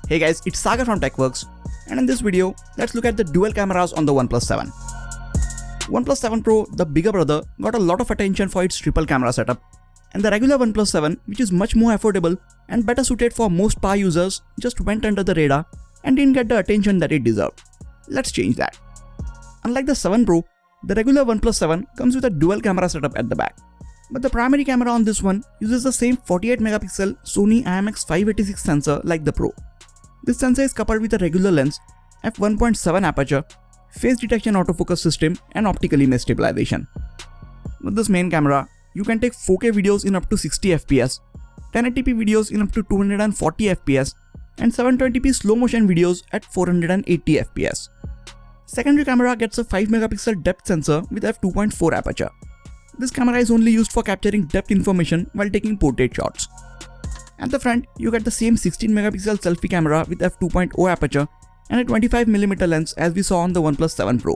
Hey guys, it's Sagar from TechWorks, and in this video, let's look at the dual cameras on the OnePlus 7. OnePlus 7 Pro, the bigger brother, got a lot of attention for its triple camera setup, and the regular OnePlus 7, which is much more affordable and better suited for most power users, just went under the radar and didn't get the attention that it deserved. Let's change that. Unlike the 7 Pro, the regular OnePlus 7 comes with a dual camera setup at the back. But the primary camera on this one uses the same 48 megapixel Sony IMX586 sensor like the Pro. This sensor is coupled with a regular lens, f1.7 aperture, face detection autofocus system and optical image stabilization. With this main camera, you can take 4K videos in up to 60 fps, 1080p videos in up to 240 fps and 720p slow motion videos at 480 fps. Secondary camera gets a 5 megapixel depth sensor with f2.4 aperture. This camera is only used for capturing depth information while taking portrait shots. At the front, you get the same 16 megapixel selfie camera with f2.0 aperture and a 25mm lens as we saw on the OnePlus 7 Pro.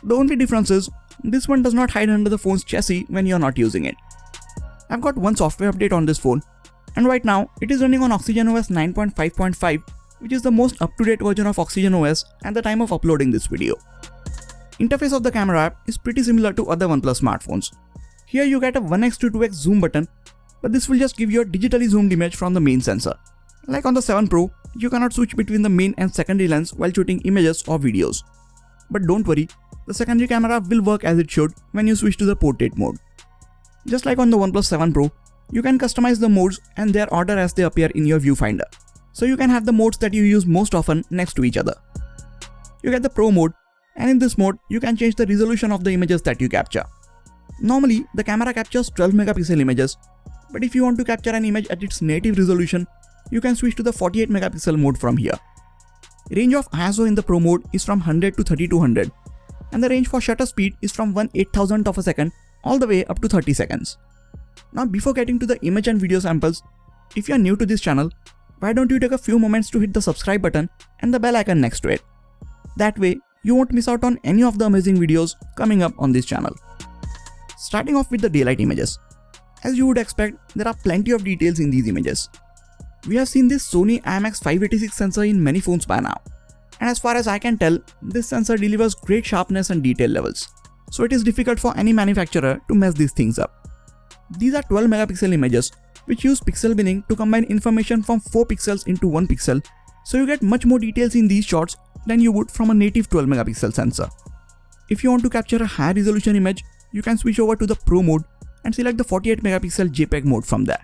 The only difference is, this one does not hide under the phone's chassis when you are not using it. I've got one software update on this phone, and right now it is running on OxygenOS 9.5.5, which is the most up-to-date version of OxygenOS at the time of uploading this video. Interface of the camera app is pretty similar to other OnePlus smartphones. Here you get a 1x to 2x zoom button, but this will just give you a digitally zoomed image from the main sensor. Like on the 7 Pro, you cannot switch between the main and secondary lens while shooting images or videos. But don't worry, the secondary camera will work as it should when you switch to the portrait mode. Just like on the OnePlus 7 Pro, you can customize the modes and their order as they appear in your viewfinder. So you can have the modes that you use most often next to each other. You get the Pro mode, and in this mode, you can change the resolution of the images that you capture. Normally, the camera captures 12 megapixel images, but if you want to capture an image at its native resolution, you can switch to the 48 megapixel mode from here. Range of ISO in the Pro mode is from 100 to 3200, and the range for shutter speed is from 1/8000th of a second all the way up to 30 seconds. Now before getting to the image and video samples, if you are new to this channel, why don't you take a few moments to hit the subscribe button and the bell icon next to it. That way, you won't miss out on any of the amazing videos coming up on this channel. Starting off with the daylight images. As you would expect, there are plenty of details in these images. We have seen this Sony IMX586 sensor in many phones by now, and as far as I can tell, this sensor delivers great sharpness and detail levels, so it is difficult for any manufacturer to mess these things up. These are 12 megapixel images which use pixel binning to combine information from 4 pixels into 1 pixel, so you get much more details in these shots than you would from a native 12 megapixel sensor. If you want to capture a high resolution image, you can switch over to the Pro mode and select the 48 megapixel JPEG mode from there.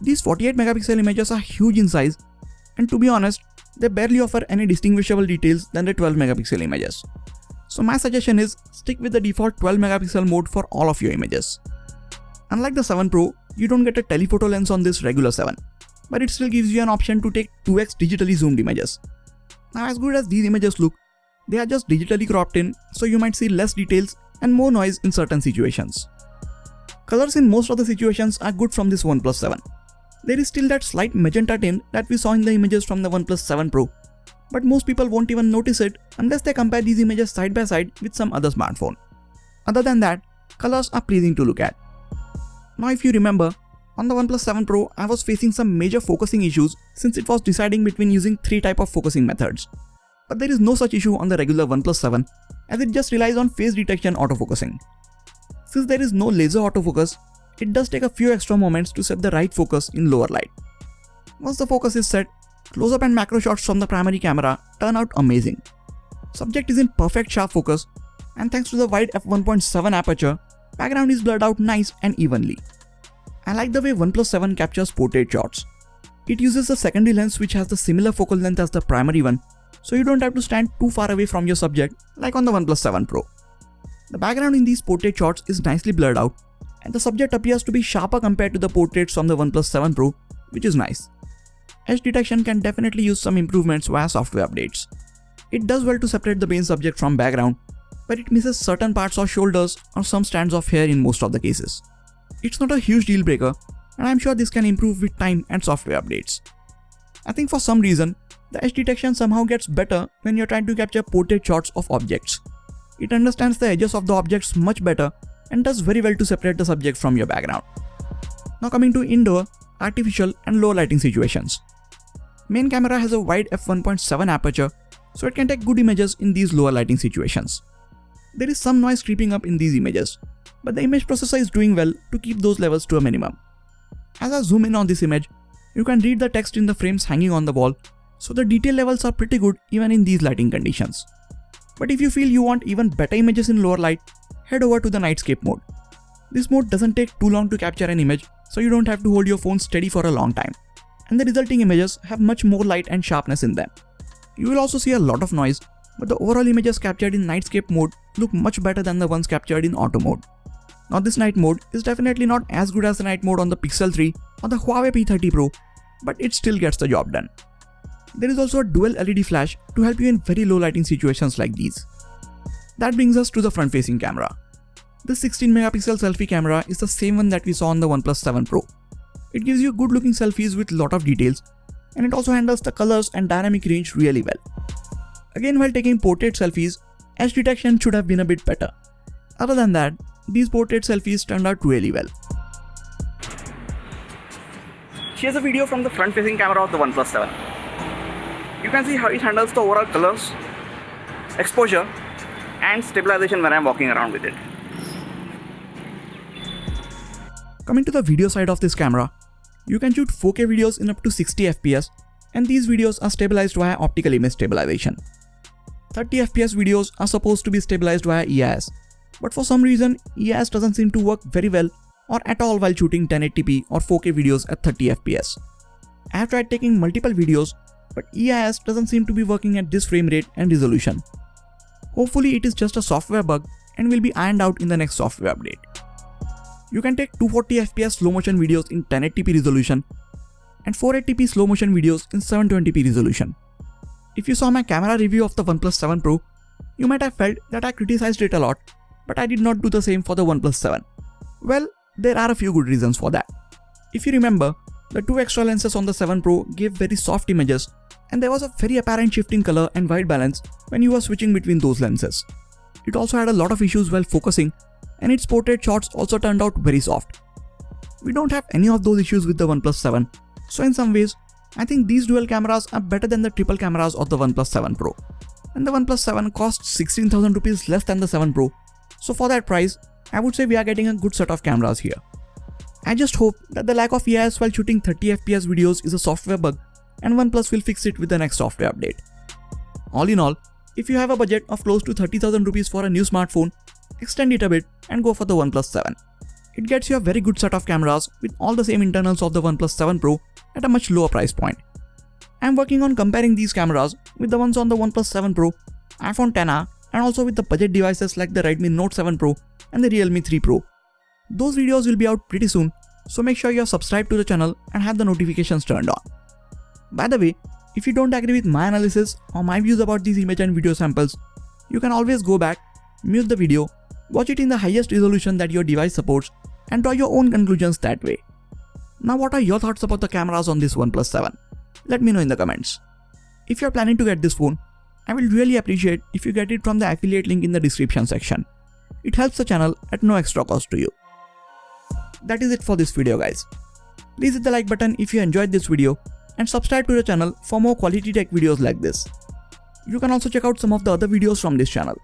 These 48 megapixel images are huge in size, and to be honest, they barely offer any distinguishable details than the 12 megapixel images. So my suggestion is, stick with the default 12 megapixel mode for all of your images. Unlike the 7 Pro, you don't get a telephoto lens on this regular 7, but it still gives you an option to take 2x digitally zoomed images. Now as good as these images look, they are just digitally cropped in, so you might see less details and more noise in certain situations. Colors in most of the situations are good from this OnePlus 7. There is still that slight magenta tint that we saw in the images from the OnePlus 7 Pro, but most people won't even notice it unless they compare these images side by side with some other smartphone. Other than that, colors are pleasing to look at. Now if you remember, on the OnePlus 7 Pro, I was facing some major focusing issues since it was deciding between using 3 types of focusing methods. But there is no such issue on the regular OnePlus 7, as it just relies on face detection autofocusing. Since there is no laser autofocus, it does take a few extra moments to set the right focus in lower light. Once the focus is set, close-up and macro shots from the primary camera turn out amazing. Subject is in perfect sharp focus, and thanks to the wide f1.7 aperture, background is blurred out nice and evenly. I like the way OnePlus 7 captures portrait shots. It uses a secondary lens which has the similar focal length as the primary one, so you don't have to stand too far away from your subject like on the OnePlus 7 Pro. The background in these portrait shots is nicely blurred out, and the subject appears to be sharper compared to the portraits from the OnePlus 7 Pro, which is nice. Edge detection can definitely use some improvements via software updates. It does well to separate the main subject from background, but it misses certain parts or shoulders or some strands of hair in most of the cases. It's not a huge deal breaker, and I'm sure this can improve with time and software updates. I think for some reason, the edge detection somehow gets better when you're trying to capture portrait shots of objects. It understands the edges of the objects much better and does very well to separate the subject from your background. Now coming to indoor, artificial and low lighting situations. Main camera has a wide f1.7 aperture, so it can take good images in these lower lighting situations. There is some noise creeping up in these images, but the image processor is doing well to keep those levels to a minimum. As I zoom in on this image, you can read the text in the frames hanging on the wall, so the detail levels are pretty good even in these lighting conditions. But if you feel you want even better images in lower light, head over to the Nightscape mode. This mode doesn't take too long to capture an image, so you don't have to hold your phone steady for a long time, and the resulting images have much more light and sharpness in them. You will also see a lot of noise, but the overall images captured in Nightscape mode look much better than the ones captured in auto mode. Now this night mode is definitely not as good as the night mode on the Pixel 3 or the Huawei P30 Pro, but it still gets the job done. There is also a dual LED flash to help you in very low lighting situations like these. That brings us to the front facing camera. This 16 megapixel selfie camera is the same one that we saw on the OnePlus 7 Pro. It gives you good looking selfies with lot of details, and it also handles the colors and dynamic range really well. Again, while taking portrait selfies, edge detection should have been a bit better. Other than that, these portrait selfies turned out really well. Here's a video from the front facing camera of the OnePlus 7. You can see how it handles the overall colors, exposure and stabilization when I'm walking around with it. Coming to the video side of this camera, you can shoot 4K videos in up to 60 FPS, and these videos are stabilized via optical image stabilization. 30 FPS videos are supposed to be stabilized via EIS, but for some reason EIS doesn't seem to work very well or at all while shooting 1080p or 4K videos at 30 FPS. I have tried taking multiple videos, but EIS doesn't seem to be working at this frame rate and resolution. Hopefully it is just a software bug and will be ironed out in the next software update. You can take 240 FPS slow motion videos in 1080p resolution and 480p slow motion videos in 720p resolution. If you saw my camera review of the OnePlus 7 Pro, you might have felt that I criticized it a lot, but I did not do the same for the OnePlus 7. Well, there are a few good reasons for that. If you remember, the two extra lenses on the 7 Pro gave very soft images, and there was a very apparent shift in color and white balance when you were switching between those lenses. It also had a lot of issues while focusing, and its portrait shots also turned out very soft. We don't have any of those issues with the OnePlus 7, so in some ways, I think these dual cameras are better than the triple cameras of the OnePlus 7 Pro. And the OnePlus 7 costs 16,000 rupees less than the 7 Pro, so for that price, I would say we are getting a good set of cameras here. I just hope that the lack of EIS while shooting 30 FPS videos is a software bug, and OnePlus will fix it with the next software update. All in all, if you have a budget of close to 30,000 rupees for a new smartphone, extend it a bit and go for the OnePlus 7. It gets you a very good set of cameras with all the same internals of the OnePlus 7 Pro at a much lower price point. I am working on comparing these cameras with the ones on the OnePlus 7 Pro, iPhone XR, and also with the budget devices like the Redmi Note 7 Pro and the Realme 3 Pro. Those videos will be out pretty soon, so make sure you are subscribed to the channel and have the notifications turned on. By the way, if you don't agree with my analysis or my views about these image and video samples, you can always go back, mute the video, watch it in the highest resolution that your device supports, and draw your own conclusions that way. Now, what are your thoughts about the cameras on this OnePlus 7? Let me know in the comments. If you are planning to get this phone, I will really appreciate if you get it from the affiliate link in the description section. It helps the channel at no extra cost to you. That is it for this video, guys. Please hit the like button if you enjoyed this video and subscribe to the channel for more quality tech videos like this. You can also check out some of the other videos from this channel.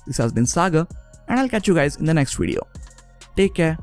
This has been Sagar, and I'll catch you guys in the next video. Take care.